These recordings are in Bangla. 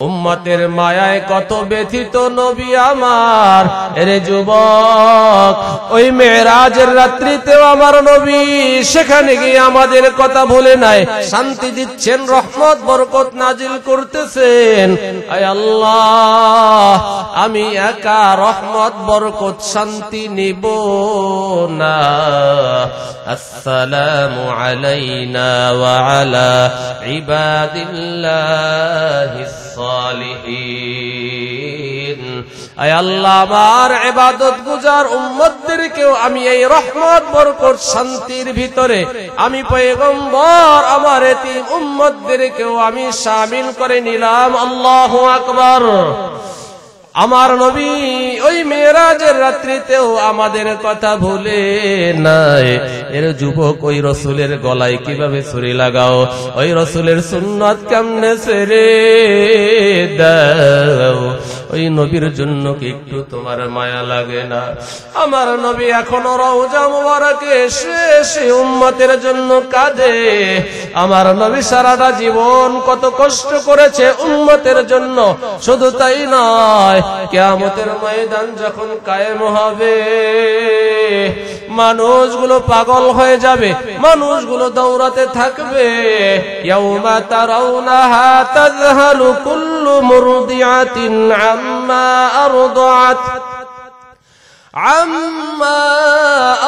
উম্মতের মায়ায় কত ব্যথিত নবী আমার। এরে যুবক, ওই মেরাজের রাত্রিতেও আমার নবী সেখানে গিয়ে আমাদের কথা ভুলে নাই, শান্তি দিচ্ছেন, রহমত বরকত নাজিল করতেছেন। আয় আল্লাহ, আমি একা রহমত বরকত শান্তি নিব না। আসসালামু আলাইনা ওয়া আলা ইবাদিল্লাহিস সালিহিন। আয় আল্লাহ, আমার ইবাদত গুজার উম্মতদেরকেও আমি এই রহমত বরকত শান্তির ভিতরে আমি পয়গম্বর আমার এতিম উম্মতদেরকেও আমি শামিল করে নিলাম। আল্লাহু আকবার। আমার নবী ওই মেরাজের রাত্রিতেও আমাদের কথা ভুলে নাই। এর যুবক, ওই রসুলের গলায় কিভাবে ছুরি লাগাও, ওই রসুলের সুন্নাত কেমনে ছেড়ে দাও। ওই নবীর জন্য কি একটু তোমার মায়া লাগে না? আমার নবী এখনো রওজা মুবারকে সে উম্মতের জন্য কাঁদে। আমার নবী সারাটা জীবন কত কষ্ট করেছে উম্মতের জন্য। শুধু তাই নয়, কিয়ামতের ময়দান যখন কায়েম হবে, মানুষগুলো পাগল হয়ে যাবে, মানুষগুলো দৌড়াতে থাকবে। ইয়াউমা তারাউনাহা তাযহালু কুল্লু মুরদিআতিন আম্মা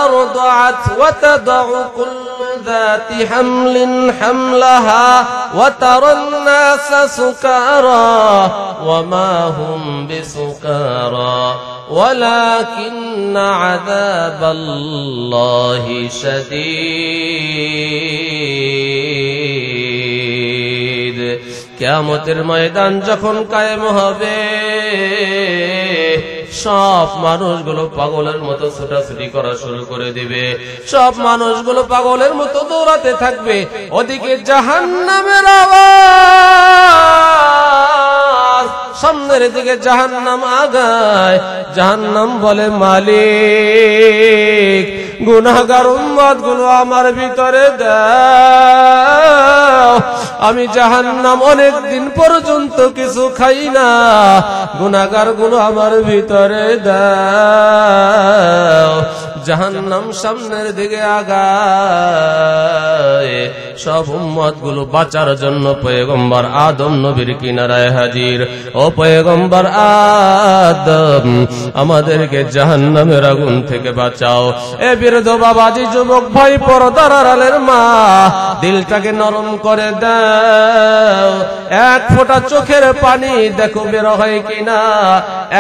أرضعت وتضع كل ذات حمل حملها وترى الناس سكارى وما هم بسكارى ولكن عذاب الله شديد। কিয়ামতের ময়দান যখন কায়েম হবে, সব মানুষগুলো পাগলের মতো ছোটাছুটি করা শুরু করে দিবে, সব মানুষগুলো পাগলের মতো দৌড়াতে থাকবে। ওদিকে জাহান্নামের আওয়াজ, সামনের দিকে জাহান্নাম আগায়। জাহান্নাম বলে, মালিক, গুনাহগার উম্মতগুলো আমার ভিতরে দাও। আমি জাহান্নাম অনেক দিন পর্যন্ত কিছু খাই না, গুনাহগার গুলো আমার ভিতরে দাও। জাহান্নাম সামনের দিকে আগায়। সব উম্মত গুলো বাঁচার জন্য পয়গম্বর আদম নবীর কিনারায় হাজির। ও পয়গম্বর আদম, আমাদেরকে জাহান্নামের আগুন থেকে বাঁচাও। এ বৃদ্ধ বাবাজি, যুবক ভাই, পর্দার আড়ালের মা, দিলটাকে নরম করে দাও। এক ফোঁটা চোখের পানি দেখো বের হয় কিনা।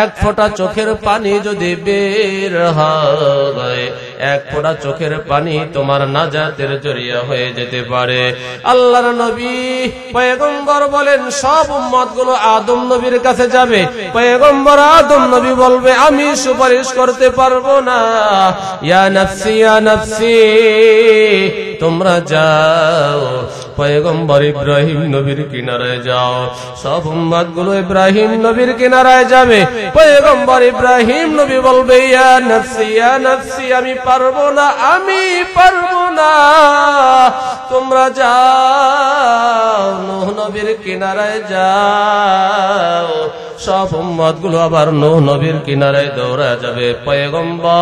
এক ফোঁটা চোখের পানি যদি বের হয়, এক ফোঁটা চোখের পানি তোমার নাজাতের জরিয়া হয়ে যেতে পারে। আল্লাহর নবী পয়গম্বর বলেন, সব উম্মতগুলো আদম নবীর কাছে যাবে। পয়গম্বর আদম নবী বলবে, আমি সুপারিশ করতে পারবো না। ইয়া নফসি ইয়া নফসি, তোমরা যাও। পয়গম্বর ইব্রাহিম নবীর কিনারায় যাও। সব উম্মতগুলো ইব্রাহিম নবীর কিনারায় যাবে। পয়গম্বর ইব্রাহিম নবী বলবে, ইয়া নফসি ইয়া নফসি, আমি পারবো না, আমি পারবো না। তোমরা যাও, নূহ নবীর কিনারায় যাও। সব উম্মতগুলো আবার নূহ নবীর কিনারায় দৌড়া যাবে। পয়গম্বর,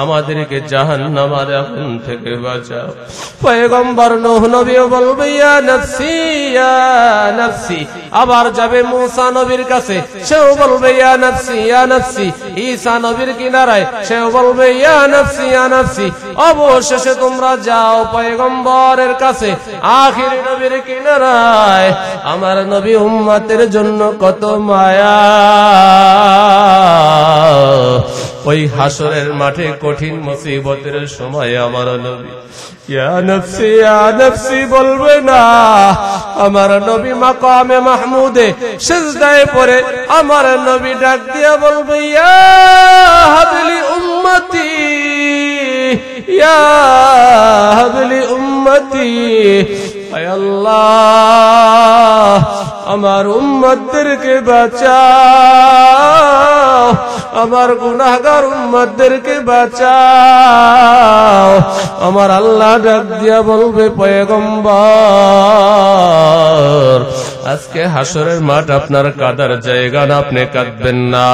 আমাদেরকে জাহান্নামের আগুন থেকে বাঁচাও। পয়গম্বর নূহ নবীও বলবে, ইয়া নফসি ইয়া নফসি। আবার যাবে মূসা নবীর কাছে, সেও বলবে, ইয়া নফসি ইয়া নফসি। ঈসা নবীর কিনারায়, সেও বলবে, ইয়া নফসি ইয়া নফসি। অবশেষে তোমরা যাও পয়গম্বরের কাছে, আখিরি নবীর কিনারায়। আমার নবী উম্মতের জন্য কত মায়া। ওই হাসরের মাঠে কঠিন মুসিবতের সময় আমার নবী ইয়া নফসি ইয়া নফসি বলবে না। আমার নবী মাকামে মাহমুদে সিজদায় পড়ে আমার নবী ডাক দিয়া বলবে, ইয়া হাবলি উম্মতি, ইয়া হাবলি উম্মতি। আয় আল্লাহ, আমার উম্মতদেরকে বাঁচাও, আমার গুনাহগার উম্মতদেরকে বাঁচাও। আমার আল্লাহ ডাক দিয়া বলবে, পয়গম্বর আজকে হাসরের মাঠ আপনার কাদার জায়গা না, আপনি কাঁদবেন না,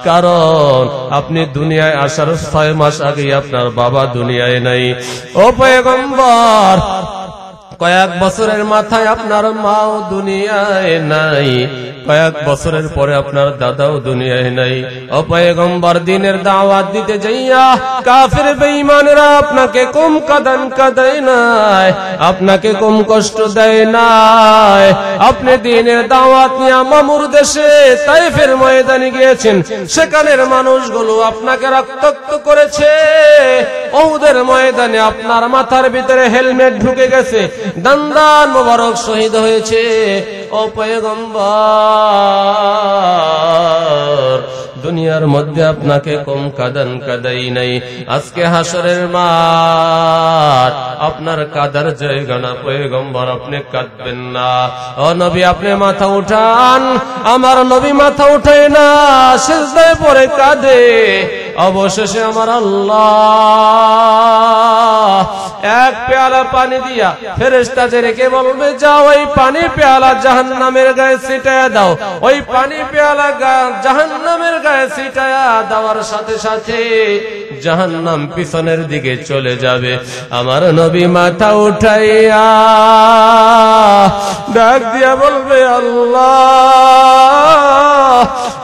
কারণ আপনি দুনিয়ায় আসার 6 মাস আগে আপনার বাবা দুনিয়ায় নাই। ও পয়গম্বর, কয়েক বছরের মাথায় আপনার মাও দুনিয়ায় নাই, কয়েক বছরের পরে আপনার দাদাও দুনিয়ায় নাই। ও পয়গম্বর, দিনের দাওয়াত দিতে যাইয়া কাফের বেঈমানেরা আপনাকে কম কাঁদান কাঁদায় নাই, আপনাকে কম কষ্ট দেয় নাই। আপনি দিনের দাওয়াত নিয়ে মামুর দেশে তাইফের ময়দানে গিয়েছেন, সেখানের মানুষগুলো আপনাকে রক্তাক্ত করেছে। উহুদের ময়দানে আপনার মাথার ভিতরে হেলমেট ঢুকে গেছে, দান্দান মোবারক শহীদ হয়েছে। ও পয়গম্বর, দুনিয়ার মধ্যে আপনাকে কম কাঁদান কাঁদাই নাই, আজকে হাসরের মাঠ আপনার কাদার জায়গা না। পয়গম্বর আপনি কাঁদবেন না। ও নবী, আপনি মাথা উঠান। আমার নবী মাথা উঠায় না, সিজদায় পড়ে কাঁদে। অবশেষে আমার আল্লাহ এক পেয়ালা পানি দিয়া ফেরেশতাদেরকে বলবে, যাও ওই পানি পেয়ালা জাহান্নামের গায়ে ছিটায়া দাও। ওই পানি পেয়ালা জাহান্নামের গায়ে ছিটায়া দেওয়ার সাথে সাথে জাহান্নাম পিছনের দিকে চলে যাবে। আমার নবী মাথা উঠাইয়া ডাক দিয়া বলবে, আল্লাহ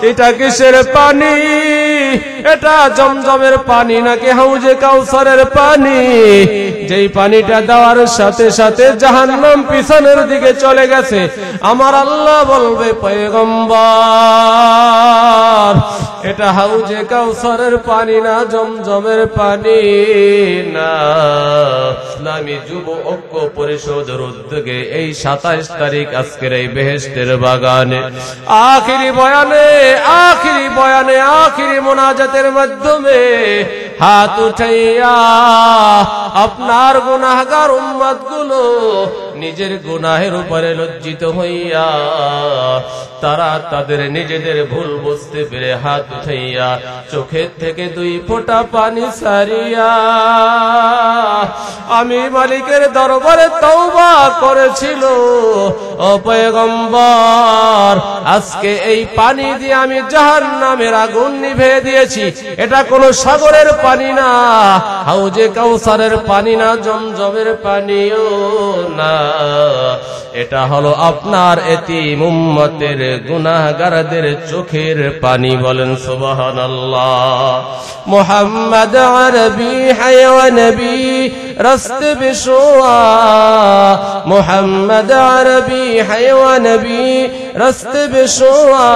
এটা কিসের পানি? এটা জমজমের পানি নাকি হাউজে কাউসারের পানি? যেই পানিটা দেওয়ার সাথে সাথে জাহান্নাম পিছনের দিকে চলে গেছে। আমার আল্লাহ বলবে, পয়গম্বর এটা হাউজে কাউসারের পানি না, জমজমের পানি না। ইসলামী যুব ঐক্য পরিষদের উদ্যোগে এই 27 তারিখ আজকের এই বেহেশতের বাগানে আখিরি বয়ানে আখিরি মোনাজাতের মাধ্যমে হাত উঠাইয়া আপনার গুনাহগার উম্মতগুলো নিজের গুনাহের উপরে লজ্জিত হইয়া তারা তাদের নিজেদের ভুল বুঝতে পেরে হাত উঠাইয়া চোখের থেকে 2 ফোঁটা পানি সারিয়া আমি মালিকের দরবারে তওবা করেছিল। ও পয়গম্বর, আজকে এই পানি দিয়ে আমি জাহান্নামের আগুন নিভিয়ে দিয়েছি। এটা কোনো সাগরের পানি না, হাউজে কাউসারের পানি না, জমজমের পানিও না। এটা হলো আপনার এতিম উম্মতের গুনাহগারদের চোখের পানি। বলেন সুবহানাল্লাহ। মুহাম্মদ আরবি হায়া নবী রাস্ত বিশোয়া, মুহাম্মদ আরবি হায়া নবী রাস্ত বিশোয়া,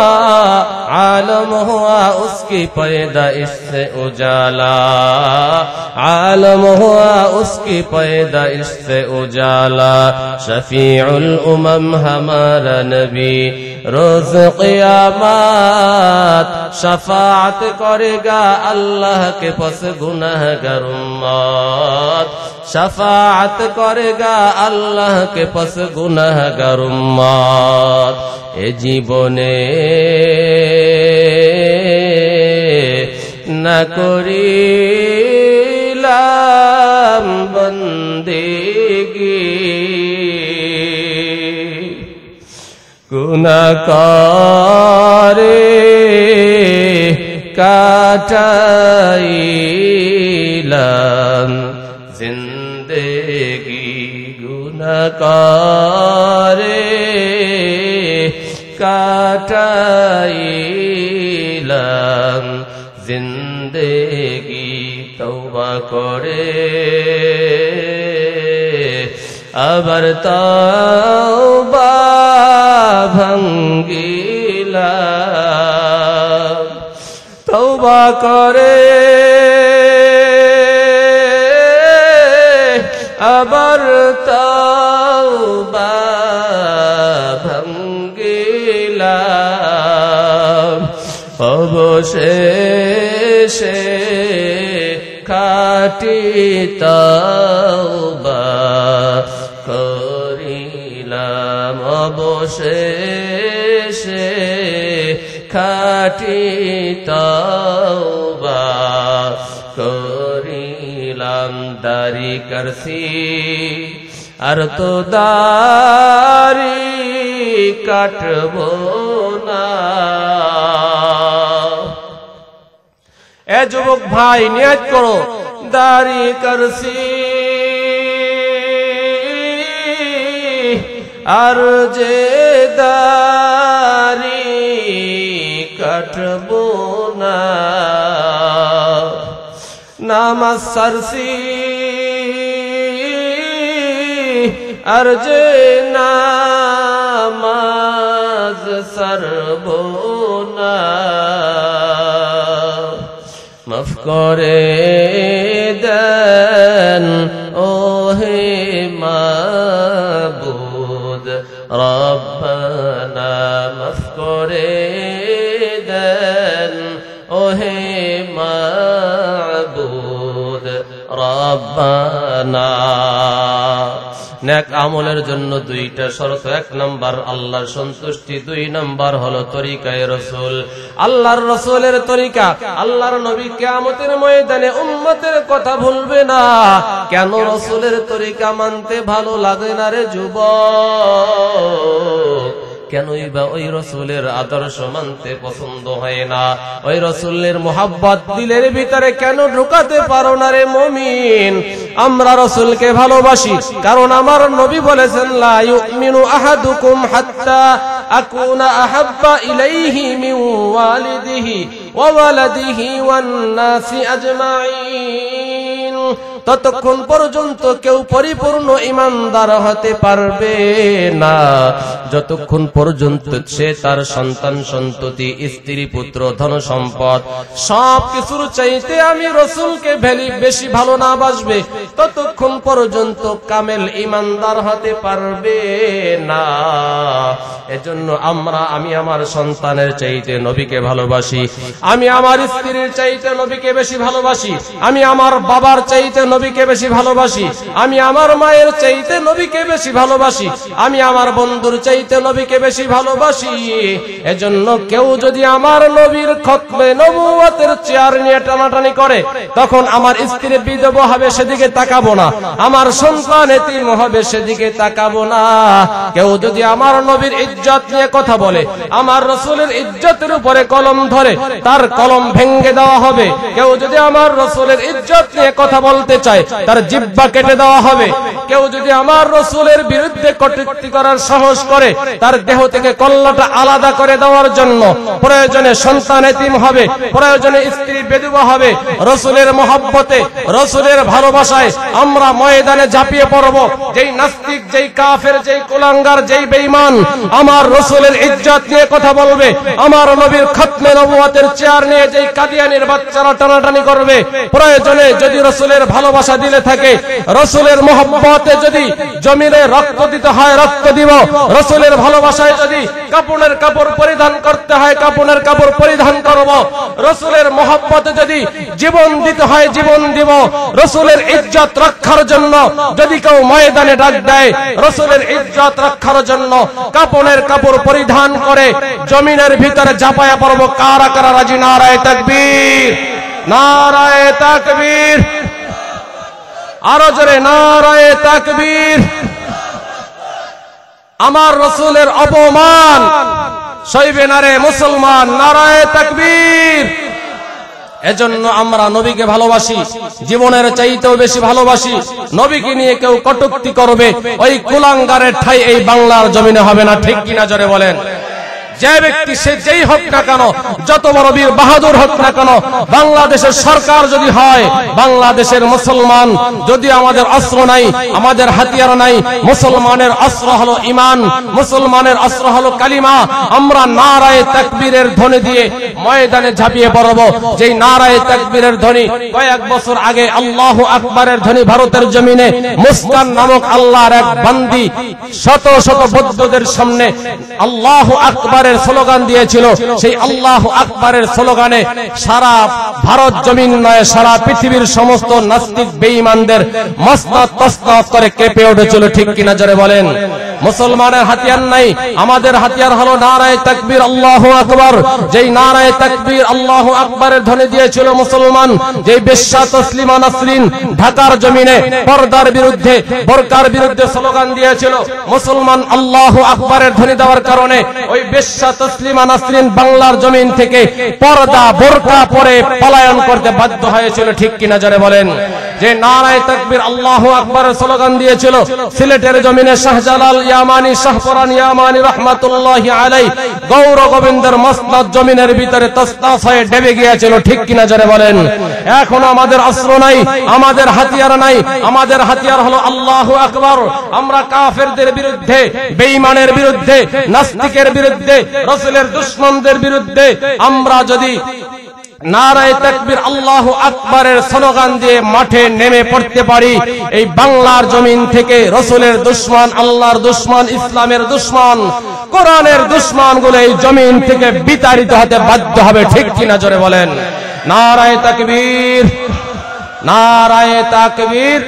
आलम हुआ उसकी पैदाइश से उजाला, आलम हुआ उसकी पैदाइश से उजाला, शफीउल उमम हमारा नबी रोज क़यामत शफाअत करेगा अल्लाह के पास गुनाहगार उम्मत, शफाअत करेगा अल्लाह के पास गुनाहगार उम्मत। ए जीवने न करिलाम बंदेगी, गुनाहगारे काटाइलाम जिंदगी, गुनाहगारे काटाइलाम जिंदगी। तौबा करे আবার তওবা ভাঙ্গিলাম, তওবা করে আবার তওবা ভাঙ্গিলাম, অবশেষে খাঁটি তওবা করিলাম, অবশেষে এসে খাঁটি তওবা করিলাম, দাড়ি করছি আর তো দাড়ি কাটবো না। এ যুবক ভাই, নিয়ত করো, দাড়ি করছি আর যে দাড়ি কাটবো না। নামাজ সারছি আর যে নামাজ সারবো না। মাফ করে দেন ওহে মাবুদ রব্বানা, মাফ করে দেন ওহে মাবুদ রব্বানা। নেক আমলের জন্য দুইটা শর্ত, 1 নাম্বার আল্লাহর সন্তুষ্টি, 2 নাম্বার হলো তরিকায়ে রাসূল। আল্লাহর রাসূলের তরিকা, আল্লাহর নবী কিয়ামতের ময়দানে উম্মতের কথা ভুলবে না। কেন রাসূলের তরিকা মানতে ভালো লাগে না রে যুবক? কেনই বা ওই রাসূলের আদর্শ মানতে পছন্দ হয় না? ওই রাসূলের মোহাব্বত দিলের ভিতরে কেন ঢোকাতে পারো না রে মুমিন? আমরা রাসূলকে ভালোবাসি কারণ আমার নবী বলেছেন, লা ইউমিনু আহাদুকুম হাত্তা আকুনা আহাব্বা ইলাইহি মিন ওয়ালিদিহি ওয়া ওয়ালাদিহি ওয়ান নাসি আজমাইন। ততক্ষণ পর্যন্ত কেউ পরিপূর্ণ ঈমানদার হতে পারবে না যতক্ষণ পর্যন্ত সে তার সন্তান সন্ততি, স্ত্রী পুত্র, ধন সম্পদ সব কিছুর চাইতে আমি রাসূলকে বেশি ভালো না বাসবে, ততক্ষণ পর্যন্ত কামেল ঈমানদার হতে পারবে না। এজন্য আমি আমার সন্তানের চাইতে নবীকে ভালোবাসি, আমি আমার স্ত্রীর চাইতে নবীকে বেশি ভালোবাসি, আমি আমার বাবার চাইতে নবীকে বেশি ভালোবাসি, আমি আমার মায়ের চাইতে নবীকে বেশি ভালোবাসি, আমি আমার বন্ধুর চাইতে নবীকে বেশি ভালোবাসি। এজন্য কেউ যদি আমার নবীর খতমে নবুয়তের চেয়ার নিয়ে টানাটানি করে, তখন আমার স্ত্রী বিধবা হবে সেদিকে তাকাবো না, আমার সন্তান এতিম হবে সেদিকে তাকাবো না। কেউ যদি আমার নবীর ইজ্জত নিয়ে কথা বলে, আমার রাসূলের ইজ্জতের উপরে কলম ধরে, তার কলম ভেঙে দেওয়া হবে। কেউ যদি আমার রাসূলের ইজ্জত নিয়ে কথা বলতে চায়, তার জিহ্বা কেটে দেওয়া হবে। কেউ যদি আমার রাসূলের বিরুদ্ধে কটূক্তি করার সাহস করে, তার দেহ থেকে কল্লাটা আলাদা করে দেওয়ার জন্য প্রয়োজনে সন্তান এতিম হবে, প্রয়োজনে স্ত্রী বিধবা হবে। রাসূলের মহব্বতে, রাসূলের ভালোবাসায় আমরা ময়দানে ঝাঁপিয়ে পড়ব। যেই নাস্তিক, যেই কাফের, যেই কুলাঙ্গার, যেই বেঈমান আমার রাসূলের ইজ্জত নিয়ে কথা বলবে, আমার নবীর খতমে নবুয়তের চেয়ার নিয়ে যেই কাদিয়ানির বাচ্চারা টানাটানি করবে, প্রয়োজনে যদি রাসূলের ভালোবাসা দিলে থাকে, রাসূলের মহব্বতে যদি জমিনে রক্ত দিতে হয় রক্ত দিব, রাসূলের ভালোবাসায় যদি কাপড়ের কাপড় পরিধান করতে হয় কাপড়ের কাপড় পরিধান করব, রাসূলের মহব্বতে যদি জীবন দিতে হয় জীবন দিব। রাসূলের ইজ্জত রক্ষার জন্য যদি কেউ ময়দানে ডাক দেয়, রাসূলের ইজ্জত রক্ষার জন্য কাপড়ের কাপড় পরিধান করে জমিনের ভিতরে ঝাঁপায়া পড়ব। কারা কারা রাজি? নারায়ে তাকবীর, নারায়ে তাকবীর, আরো জোরে নারায়ে তাকবীর। আমার রাসূলের অপমান সইবে না রে মুসলমান, নারায়ে তাকবীর। এজন্য আমরা নবীকে ভালোবাসি, জীবনের চাইতেও বেশি ভালোবাসি। নবীকে নিয়ে কেউ কটূক্তি করবে, ওই কুলাঙ্গারের ঠাই এই বাংলার জমিনে হবে না, ঠিক কিনা জোরে বলেন? যে ব্যক্তি সে যেই হোক না কেন, যত বড় বীর বাহাদুর হোক না কেন, বাংলাদেশের সরকার যদি হয়, বাংলাদেশের মুসলমান যদি আমাদের অস্ত্র নাই, আমাদের হাতিয়ার নাই, মুসলমানের অস্ত্র হলো ঈমান, মুসলমানের অস্ত্র হলো কালিমা। আমরা নারায়ে তাকবীরের ধ্বনি দিয়ে ময়দানে ঝাঁপিয়ে পড়ব। যেই নারায়ে তাকবীরের ধ্বনি কয়েক বছর আগে আল্লাহু আকবারের ধ্বনি ভারতের জমিনে মুস্কান নামক আল্লাহর এক বান্দি শত শত বৌদ্ধদের সামনে আল্লাহু আকবারের স্লোগান দিয়েছিল। সেই আল্লাহু আকবারের স্লোগানে সারা ভারত জমিন নয়, সারা পৃথিবীর সমস্ত নাস্তিক বেঈমানদের মসনদ তসনদ করে কেঁপে উঠেছিল। ঠিক কিনা জোরে বলেন? মুসলমানের হাতিয়ার নাই, আমাদের হাতিয়ার হলো নারায়ে তাকবীর আল্লাহু আকবার। যেই নারায়ে তাকবীর আল্লাহু আকবারের ধ্বনি দিয়েছিল মুসলমান, যেই বেশ্যা তসলিমা নাসরিন ঢাকার জমিনে পর্দার বিরুদ্ধে বোরকার বিরুদ্ধে স্লোগান দিয়েছিল, মুসলমান আল্লাহু আকবারের ধ্বনি দেওয়ার কারণে ওই বেশ্যা তসলিমা নাসরিন বাংলার জমিন থেকে পর্দা বোরকা পরে পলায়ন করতে বাধ্য হয়েছিল। ঠিক কিনা জোরে বলেন? যে নারায়ে তাকবীর আল্লাহু আকবারের স্লোগান দিয়েছিল সিলেটের জমিনে শাহজালাল ইয়ামানি শাহপরান ইয়ামানি রাহমাতুল্লাহি আলাইহি গৌর গোবিন্দের মসনদ জমিনের ভিতরে তসনাস হয়ে ডেবে গিয়েছিল। ঠিক কিনা জোরে বলেন? এখনো আমাদের অস্ত্র নাই, আমাদের হাতিয়ার নাই, আমাদের হাতিয়ার হলো আল্লাহু আকবার। আমরা কাফেরদের বিরুদ্ধে, বেঈমানের বিরুদ্ধে, নাস্তিকের বিরুদ্ধে, রাসূলের দুশমনদের বিরুদ্ধে আমরা যদি নারায়ে তাকবীর আল্লাহু আকবারের স্লোগান দিয়ে মাঠে নেমে পড়তে পারি, এই বাংলার জমিন থেকে রাসূলের দুশমন, আল্লাহর দুশমন, ইসলামের দুশমন, কোরআনের দুশমন গুলো এই জমিন থেকে বিতাড়িত হতে বাধ্য হবে। ঠিক কিনা জোরে বলেন? নারায়ে তাকবীর, নারায়ে তাকবীর।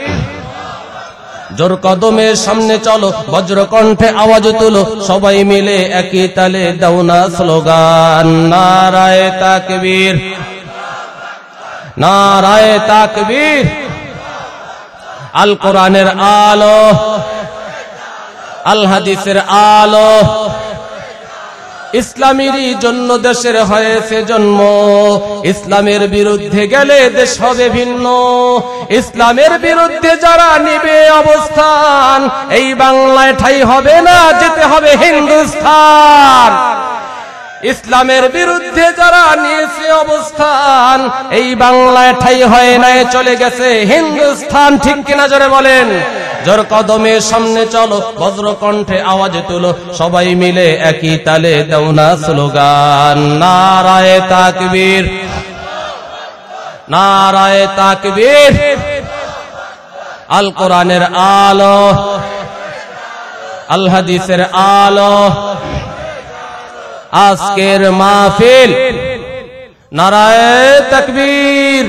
জোর কদমে সামনে চলো, বজ্র কণ্ঠে আওয়াজ তুলো, সবাই মিলে একই তালে দাও না স্লোগান নারায়ে তাকবীর, নারায়ে তাকবীর। আল কোরআনের আলো, আল হাদিসের আলো, ইসলামেরই জন্য দেশের হয়েছে জন্ম। ইসলামের বিরুদ্ধে গেলে দেশ হবে ভিন্ন। ইসলামের বিরুদ্ধে যারা নিবে অবস্থান, এই বাংলায় ঠাঁই হবে না, যেতে হবে হিন্দুস্তান। ইসলামের বিরুদ্ধে যারা নিয়েছে অবস্থান, এই বাংলায় ঠাঁই হয় নাই, চলে গেছে হিন্দুস্তান। ঠিক কিনা জোরে বলেন? জোর কদমে সামনে চলো, বজ্র কণ্ঠে আওয়াজ তুলো, সবাই মিলে একই তালে দাও না স্লোগান নারায়ে তাকবীর, নারায়ে তাকবীর। আল কোরআনের আলো, আল হাদিসের আলো, আজকের মাহফিল নারায়ে তাকবীর।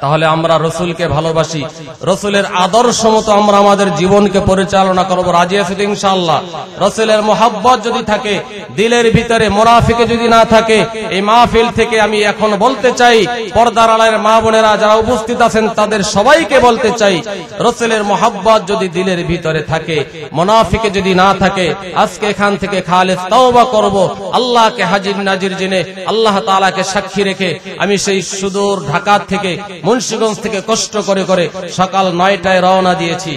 তাহলে আমরা রসুলকে ভালোবাসি, রসুলের আদর্শ মতো আমরা আমাদের জীবনকে পরিচালনা করব। রাজি আছি তো ইনশাআল্লাহ? রসুলের মোহাব্বত যদি থাকে দিলের ভিতরে, মুনাফিকে যদি না থাকে, এই মাহফিল থেকে আমি এখন বলতে চাই, পর্দার আড়ালের মা বোনেরা যারা উপস্থিত আছেন তাদের সবাইকে বলতে চাই, রসুলের মোহাব্বত যদি দিলের ভিতরে থাকে, মুনাফিকে যদি না থাকে, আজকে এখান থেকে খালেস তওবা করব। আল্লাহকে হাজির নাজির জেনে, আল্লাহ তাআলাকে সাক্ষী রেখে আমি সেই সুদূর ঢাকা থেকে, মুন্সিগঞ্জ থেকে কষ্ট করে করে সকাল 9টায় রওনা দিয়েছি।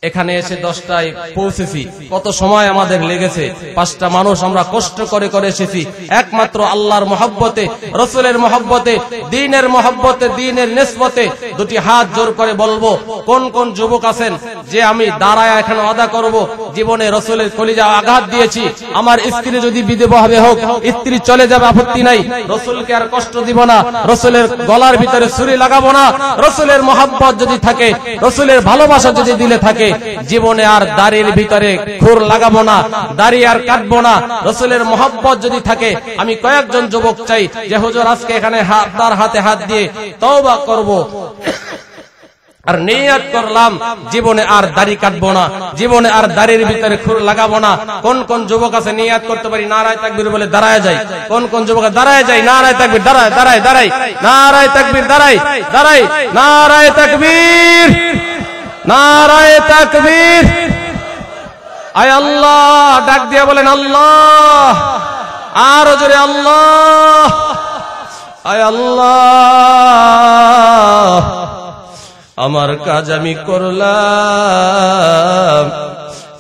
এখানে এসে 10টায় পৌঁছেছি। কত সময় আমাদের লেগেছে, 5টা মানুষ আমরা কষ্ট করে করে এসেছি একমাত্র আল্লাহর মহব্বতে, রসুলের মহব্বতে, দ্বীনের মহব্বতে, দ্বীনের নিসবতে। দুটি হাত জোর করে বলবো, কোন কোন যুবক আছেন যে আমি দাঁড়ায় এখানে আদা করব, জীবনে রসুলের কলিজা আঘাত দিয়েছি, আমার স্ত্রী যদি বিধবা হবে হোক, স্ত্রী চলে যাবে আপত্তি নাই, রসুলকে আর কষ্ট দিব না, রসুলের গলার ভিতরে ছুরি লাগাবো না। রসুলের মহব্বত যদি থাকে, রসুলের ভালোবাসা যদি দিলে থাকে, জীবনে আর দাড়ির ভিতরে খুর লাগাবো না, দাড়ি আর কাটবো না। রসুলের মহব্বত যদি থাকে, আমি কয়েকজন যুবক চাই যে হুজুর আজকে এখানে তার হাতে হাত দিয়ে তওবা করব, আর নিয়ত করলাম জীবনে আর দাড়ি কাটবো না, জীবনে আর দাড়ির ভিতরে খুর লাগাবো না। কোন কোন যুবক আছে নিয়ত করতে পারি? নারায়ে তাকবীর বলে দাঁড়ায় যায়। কোন কোন যুবক দাঁড়ায় যায়? নারায়ে তাকবীর, দাঁড়ায় দাঁড়ায় দাঁড়ায়, নারায়ে তাকবীর, দাঁড়ায় দাঁড়ায়, নারায়ে তাকবীর, নারায়ে তাকবীর। আয় আল্লাহ, ডাক দিয়ে বলেন আল্লাহ, আর জোরে আল্লাহ, আয় আল্লাহ। আমার কাজ আমি করলাম,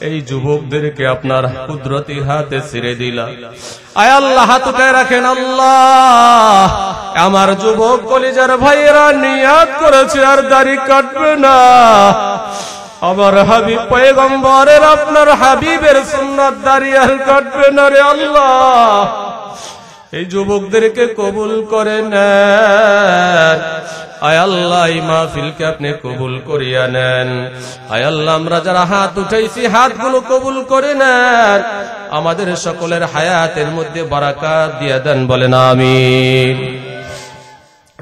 এই যুবকদেরকে আপনার কুদরতি হাতে ছেড়ে দিলাম। আয় আল্লাহ, হাত উঠায় রাখেন আল্লাহ। আমার যুবক কলিজার ভাইয়েরা নিয়াত করেছে আর দাড়ি কাটবে না। আমার হাবিব পয়গম্বরের, আপনার হাবিবের সুন্নাত দাড়ি আর কাটবে না রে আল্লাহ। এই যুবকদেরকে কবুল করে নেন। আয় আল্লাহ, এই মাহফিলকে আপনি কবুল করিয়া নেন। আয় আল্লাহ, আমরা যারা হাত উঠাইছি হাতগুলো কবুল করে নেন। আমাদের সকলের হায়াতের মধ্যে বারাকাত দিয়ে দেন, বলেন আমিন।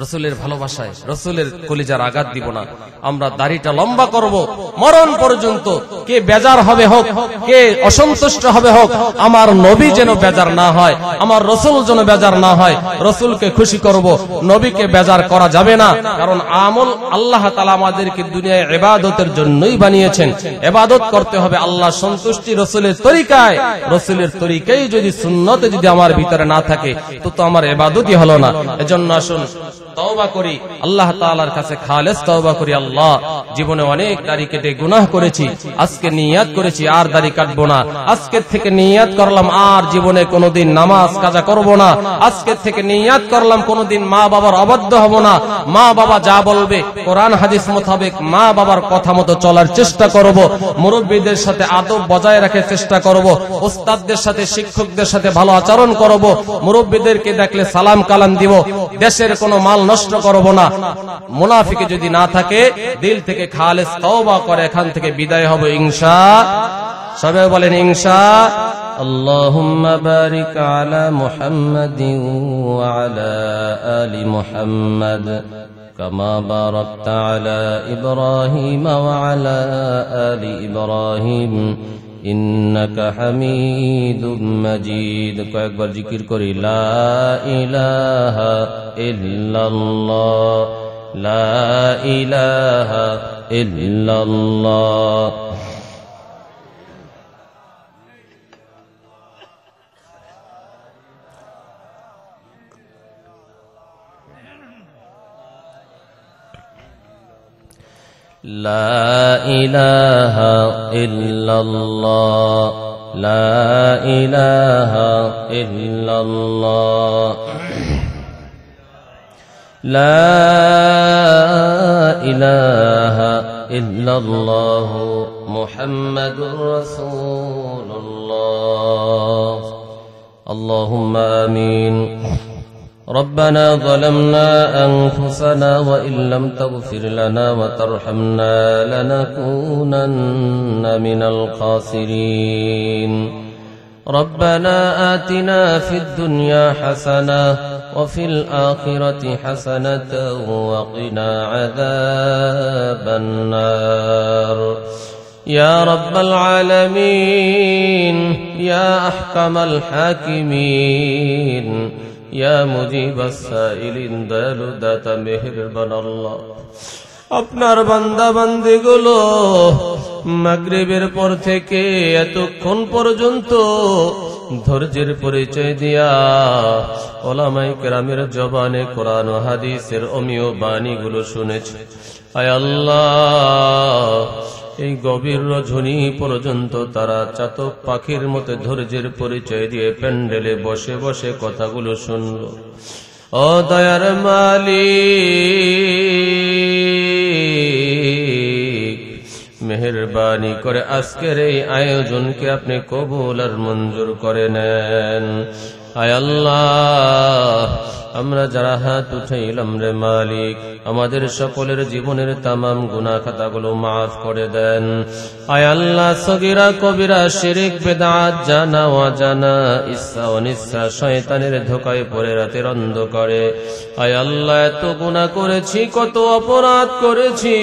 রসুলের ভালোবাসায়, রসুলের কলিজার আঘাত দিব না। আমরা দাড়িটা লম্বা করব মরণ পর্যন্ত। কে বেজার হবে হোক, কে অসন্তুষ্ট হবে হোক, আমার নবী যেন বেজার না হয়, আমার রসুল যেন বেজার না হয়। রসুলকে খুশি করব, নবীকে বেজার করা যাবে না। কারণ আমল আল্লাহ তাআলা আমাদেরকে দুনিয়ায় ইবাদতের জন্যই বানিয়েছেন। ইবাদত করতে হবে আল্লাহ সন্তুষ্টি রসুলের তরিকায়। রসুলের তরিকায় যদি সুন্নতে যদি আমার ভিতরে না থাকে তো আমার ইবাদতই হলো না। এজন্য আসুন তওবা করি, আল্লাহ তাআলার কাছে খালেস তওবা করি। আল্লাহ, জীবনে অনেক দাড়ি কেটে গুনাহ করেছি, আজকে নিয়াত করেছি আর দাড়ি কাটবো না। আজকের থেকে নিয়াত করলাম আর জীবনে কোনোদিন নামাজ কাজা করব না। আজকের থেকে নিয়াত করলাম কোনোদিন মা বাবার অবাধ্য হব না। মা বাবা যা বলবে কোরআন হাদিস মোতাবেক মা বাবার কথা মতো চলার চেষ্টা করব। মুরব্বীদের সাথে আদব বজায় রাখার চেষ্টা করব। ওস্তাদদের সাথে, শিক্ষকদের সাথে ভালো আচরণ করব। মুরব্বীদেরকে দেখলে সালাম কালাম দিব। দেশের কোনো মাল নষ্ট করব না। মুনাফিকে যদি না থাকে, দিল থেকে খালেস তওবা করে এখান থেকে বিদায় হব ইনশাআল্লাহ। সবাই বলেন ইনশাআল্লাহ। আল্লাহুম্মা বারিক আলা মুহাম্মাদিন ওয়া আলা আলি মুহাম্মাদ কামা বারাকতা আলা ইব্রাহিম ওয়া আলা আলি ইব্রাহিম ইন্নাকা হামিদুম মাজিদ। কয়েকবার জিকির করি, লা ইলাহা ইল্লাল্লাহ, লা ইলাহা ইল্লাল্লাহ। লা ইলাহা ইল্লাল্লাহ, লা ইলাহা ইল্লাল্লাহ, লা ইলাহা ইল্লাল্লাহ মুহাম্মাদুর রাসূলুল্লাহ। আল্লাহুম্মা আমিন। ربنا ظلمنا أنفسنا وإن لم تغفر لنا وترحمنا لنكونن من الخاسرين. ربنا آتنا في الدنيا حسنة وفي الآخرة حسنة وقنا عذاب النار. يا رب العالمين، يا أحكم الحاكمين، يا مجيب السائلين, দয়ালু দাতা মেহেরবান আল্লাহ, আপনার বান্দা বান্দিগুলো মাগরিবের পর থেকে এতক্ষণ পর্যন্ত ধৈর্যের পরিচয় দিয়া ওলামায়ে কেরামের জবানে কোরআন ও হাদিসের অমীয় বাণীগুলো শুনেছে। আয় আল্লাহ, এই গভীর রজনী পর্যন্ত তারা চাতক পাখির মতো ধৈর্যের পরিচয় দিয়ে প্যান্ডেলে বসে বসে কথাগুলো শুনল। ও দয়ার মালিক, মেহেরবানি করে আজকের এই আয়োজনকে আপনি কবুল আর মঞ্জুর করে নেন। আয় আল্লাহ, আমরা যারা হাত উঠাইলাম রে মালিক, আমাদের সকলের জীবনের তামাম গুনাহ খাতাগুলো মাফ করে দেন। আয় আল্লাহ, সগীরা কবিরা শিরক বিদআত জানা অজানা, ইচ্ছা অনিচ্ছা শয়তানের ধোঁকায় পড়ে রাতের অন্ধকারে আয় আল্লাহ এত গুনাহ করেছি, কত অপরাধ করেছি।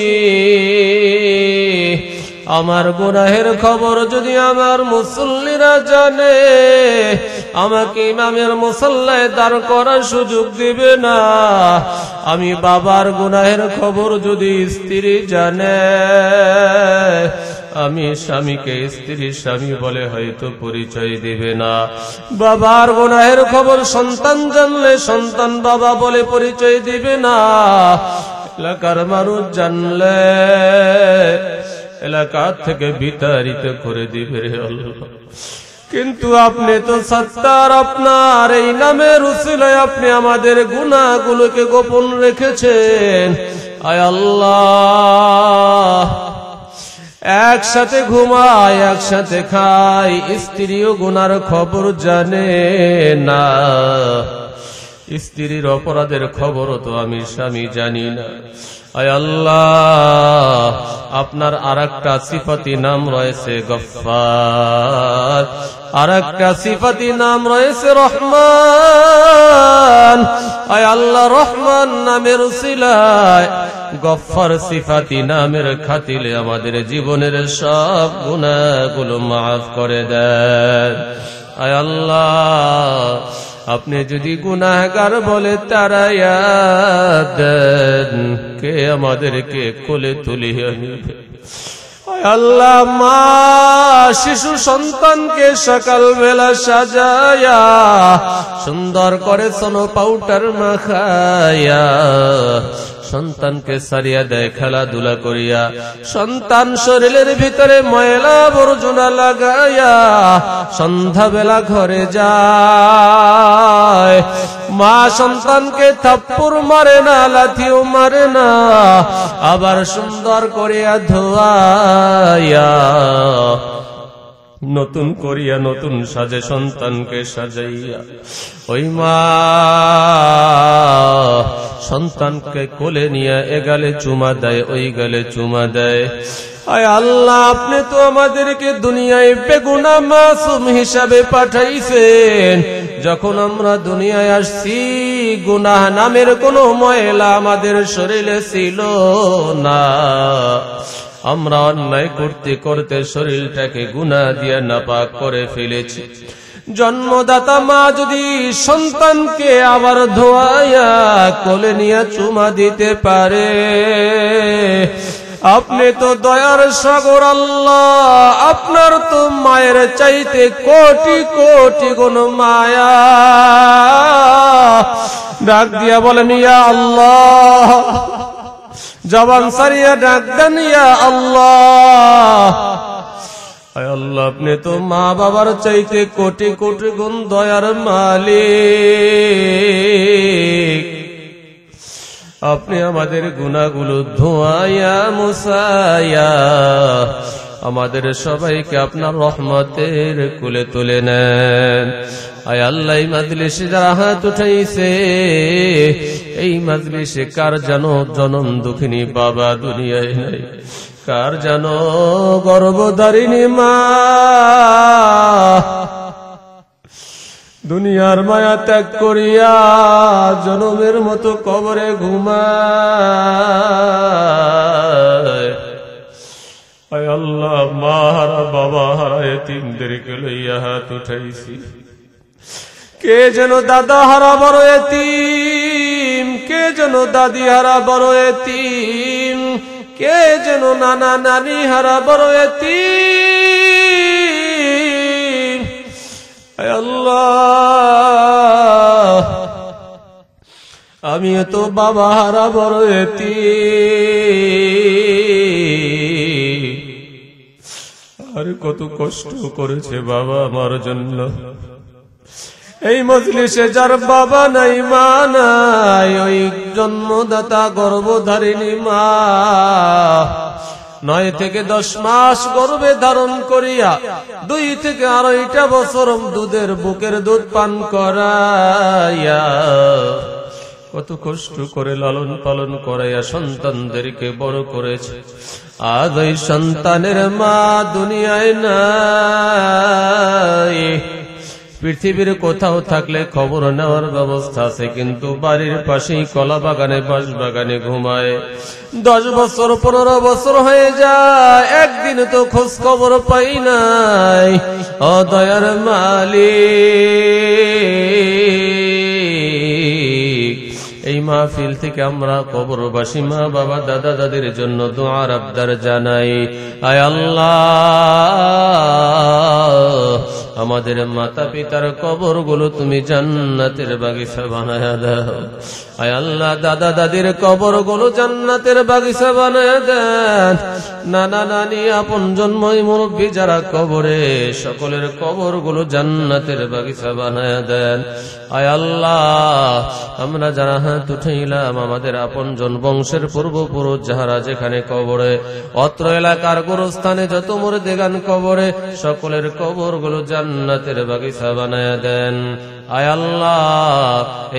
আমার গুনাহের খবর যদি আমার মুসল্লিরা জানে, আমাকে ইমামের মুসল্লায় দাঁড় করার সুযোগ দিবে না। আমি বাবার গুনাহের খবর যদি স্ত্রী জানে, আমি স্বামীকে স্ত্রীর স্বামী বলে হয়তো পরিচয় দিবে না। বাবার গুনাহের খবর সন্তান জানলে সন্তান বাবা বলে পরিচয় দিবে না। এলাকার মানুষ জানলে এলাকা থেকে বিতাড়িত করে দিবে রে আল্লাহ। কিন্তু আপনি তো সত্তার, আপনার এই নামের উসিলায় আপনি আমাদের গুনাহগুলোকে গোপন রেখেছেন। আয় আল্লাহ, একসাথে ঘুমায়, একসাথে খায়, স্ত্রীও গুনার খবর জানে না। স্ত্রীর অপরাধের খবরও তো আমি স্বামী জানি না। আয় আল্লাহ, আপনার আরেকটা সিফাতি নাম রয়েছে গফফার, আরেকটা সিফাতি নাম রয়েছে রহমান। আয় আল্লাহ, রহমান নামের উসিলায় গফফার সিফাতি নামের খাতিলে আমাদের জীবনের সব গুনাহগুলো মাফ করে দেন। আয় আল্লাহ, আপনি যদি গুনাহগার বলে তাড়াইয়া দেন, কে আমাদেরকে কোলে তুলিয়ে নিবে? আল্লাহ, মা শিশু সন্তানকে সকালবেলা সাজায়া সুন্দর করে সোনো পাউডার মাখায়া সন্তানকে সারিয়া দেয় খেলাধুলা করিয়া, সন্তান শরীরের ভিতরে ময়লা আবর্জনা লাগাইয়া সন্ধ্যাবেলা ঘরে যায়। মা সন্তানকে থাপ্পড় মারে না, লাথিও মারে না, আবার সুন্দর করিয়া ধোয়াইয়া নতুন করিয়া নতুন সাজে সন্তানকে সাজাইয়া ওই মা সন্তানকে কোলে নিয়ে এ গালে চুমা দেয়, ওই গালে চুমা দেয়। আয় আল্লাহ, আপনি তো আমাদেরকে দুনিয়ায় বেগুনাহ মাসুম হিসাবে পাঠাইছেন। যখন আমরা দুনিয়ায় আসছি, গুনাহ নামের কোনো ময়লা আমাদের শরীরে ছিল না। আমরা অন্যায় করতে করতে শরীরটাকে গুনাহ দিয়ে নাপাক করে ফেলেছি। জন্মদাতা মা যদি সন্তানকে আবার ধোয়াইয়া কোলে নিয়ে চুমা দিতে পারে, আপনি তো দয়ার সাগর আল্লাহ, আপনার তো মায়ের চাইতে কোটি কোটি গুণ মায়া। ডাক দিয়া বলেন ইয়া আল্লাহ, জবান সারিয়া ডাক দেন ইয়া আল্লাহ। আয় আল্লাহ, আপনি তো মা বাবার চাইতে কোটি কোটি গুণ দয়ার মালিক। আপনি আমাদের গুনাহগুলো ধোয়াইয়া মুছাইয়া আমাদের সবাইকে আপনার রহমতের কুলে তুলে নেন। আয় আল্লাহ, এই মাজলিসে যারা হাত উঠাইছে, এই মাজলিসে কার জানো জনম দুঃখিনী বাবা দুনিয়ায় নাই, কার জানো গর্ভধারিণী মা দুনিয়ার মায়া ত্যাগ করিয়া জনমের মতো কবরে ঘুমায়। আয় আল্লাহ, মা হারা বাবা হারা এতিমদেরকে লইয়া হাত উঠাইছি। কে যেন দাদা হারা বড় এতিম, কে যেন দাদি হারা বড় এতিম, কে যেন নানা নানি হারা বড় এতিম। আয় আল্লাহ, আমি তো বাবা হারা বড় এতিম। আর কত কষ্ট করেছে বাবা আমার জন্য। এই মজলিসে যার বাবা নাই মা নাই, ওই জন্মদাতা গর্ভধারিণী মা 9 থেকে 10 মাস গর্ভে ধারণ করিয়া 2 থেকে 2.5 বছর দুধের বুকের দুধ পান করাইয়া কত কষ্ট করে লালন পালন করাইয়া সন্তানদেরকে বড় করেছে। আজ ওই সন্তানের মা দুনিয়ায় নাই। পৃথিবীর কোথাও থাকলে খবর নেওয়ার ব্যবস্থা আছে, কিন্তু বাড়ির পাশেই কলা বাগানে বাঁশ বাগানে ঘুমায়। 10 বছর 15 বছর হয়ে যায়, একদিন তো খোঁজ খবর পাই নাই। ও দয়ার মালিক, এই মাহফিল থেকে আমরা কবরবাসী মা বাবা দাদা দাদির জন্য দোয়ার আবদার জানাই। আয় আল্লাহ, আমাদের মাতা পিতার কবরগুলো তুমি জান্নাতের বাগিচা বানায়া দাও। আয় আল্লাহ, দাদা দাদির কবরগুলো জান্নাতের বাগিচা বানায়া দেন। নানা নানি আপন জন্মই মুরব্বী যারা কবরে, সকলের কবরগুলো জান্নাতের বাগিচা বানায় দেন। আয় আল্লাহ, আমরা যারা হাত উঠাইলাম আমাদের আপনজন বংশের পূর্বপুরুষ যাহারা যেখানে কবরে, অত্র এলাকার গোরস্থানে যত মুর্দেগান কবরে, সকলের কবরগুলো জান্নাতের বাগিচা বানায় দেন। আয় আল্লাহ,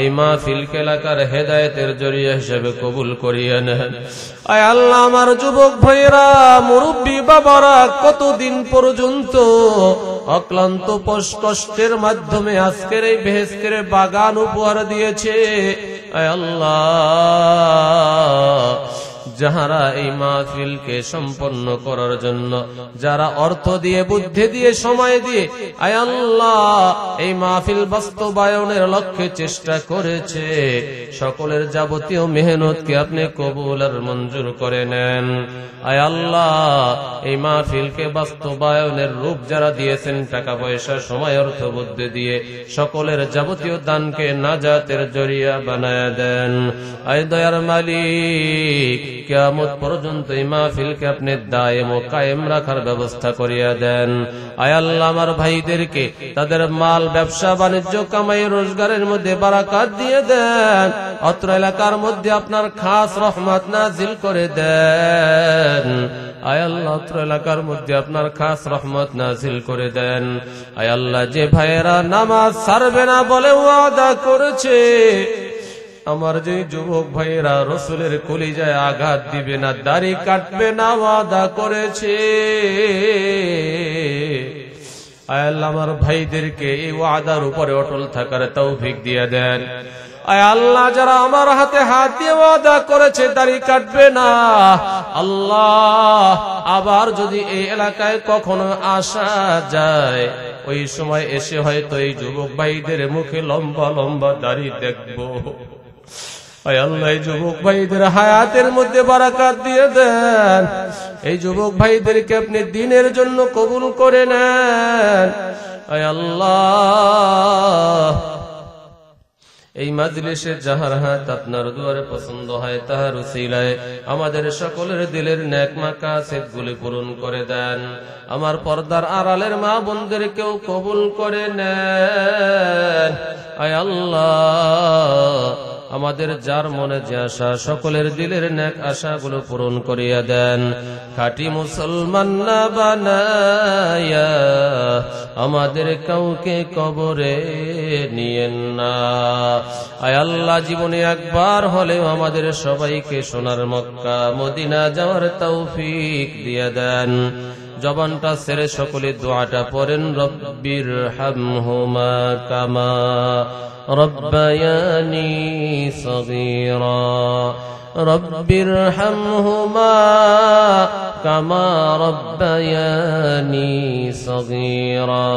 এই মাহফিলকে এলাকার হেদায়েতের জরিয়া হিসেবে কবুল করিয়ে নেন। আয় আল্লাহ, আমার যুবক ভাইরা, মুরব্বী বাবারা কতদিন পর্যন্ত অক্লান্ত কষ্টের মাধ্যমে আজকের এই বেহেশতের বাগান উপহার দিয়েছে। আয় আল্লাহ, যাহারা এই মাহফিলকে সম্পন্ন করার জন্য যারা অর্থ দিয়ে, বুদ্ধি দিয়ে, সময় দিয়ে, আয় আল্লাহ এই মাহফিল বাস্তবায়নের লক্ষ্যে চেষ্টা করেছে, সকলের যাবতীয় মেহনতকে আপনি কবুল আর মঞ্জুর করে নেন। আয় আল্লাহ, এই মাহফিলকে বাস্তবায়নের রূপ যারা দিয়েছেন, টাকা পয়সা, সময়, অর্থ, বুদ্ধি দিয়ে, সকলের যাবতীয় দানকে নাজাতের জরিয়া বানায় দেন। আয় দয়ার মালিক, কিয়ামত পর্যন্ত এই মাহফিলকে আপনি দায়েম ও কায়েম রাখার ব্যবস্থা করিয়া দেন। আয় আল্লাহ, আমার ভাইদেরকে তাদের মাল, ব্যবসা বাণিজ্য, কামাই রোজগারের মধ্যে বারাকাত দিয়ে দেন। অত্র এলাকার মধ্যে আপনার খাস রহমত নাজিল করে দেন। আয় আল্লাহ, অত্র এলাকার মধ্যে আপনার খাস রহমত নাজিল করে দেন। আয় আল্লাহ, যে ভাইয়েরা নামাজ ছাড়বে না বলে ওয়াদা করেছে, আমার যে যুবক ভাইয়েরা রসুলের কলিজায় আঘাত দিবে না, দাড়ি কাটবে না ওয়াদা করেছে, আয় আল্লাহ আমার ভাইদেরকে এই ওয়াদার উপরে অটল থাকার তৌফিক দিয়ে দেন। আয় আল্লাহ, যারা আমার হাতে হাত দিয়ে ওয়াদা করেছে দাড়ি কাটবে না, আল্লাহ আবার যদি এই এলাকায় কখনো আসা যায়, ওই সময় এসে হয়তো এই যুবক ভাইদের মুখে লম্বা লম্বা দাড়ি দেখবো। আয় আল্লাহ, এই যুবক ভাইদের হায়াতের মধ্যে বারাকাত দিয়ে দেন। এই যুবক ভাইদেরকে আপনি দ্বীনের জন্য কবুল করে নেন। আয় আল্লাহ, এই মাজলিসে যাহার হাত আপনার দুয়ারে পছন্দ হয়, তাহার উসিলায় আমাদের সকলের দিলের নেক মাকাসিদ গুলি পূরণ করে দেন। আমার পর্দার আড়ালের মা বোনদেরকেও কবুল করে নেন। আয় আল্লাহ, আমাদের যার মনে যে আশা, সকলের দিলের নেক আশাগুলো পূরণ করিয়া দেন। খাঁটি মুসলমান না বানায়া আমাদের কাউকে কবরে নিয়েন না। আয় আল্লাহ, জীবনে একবার হলেও আমাদের সবাইকে সোনার মক্কা মদিনা যাওয়ার তৌফিক দিয়ে দেন। জবানটা ছেড়ে সকলে দোয়াটা পড়েন, রব্বির হামহুমা কামা রব্বায়ানি সগীরা, রব্বির হামহুমা কামা রব্বায়ানি সগীরা।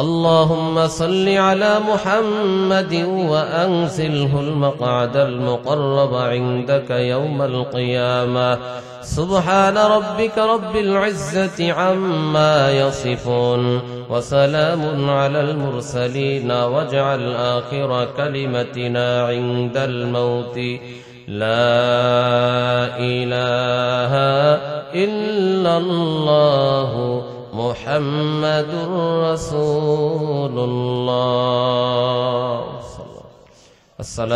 اللهم صل على محمد وأنزله المقعد المقرب عندك يوم القيامة. سبحان ربك رب العزة عما يصفون، وسلام على المرسلين، واجعل آخر كلمتنا عند الموت لا إله إلا الله محمد رسول الله.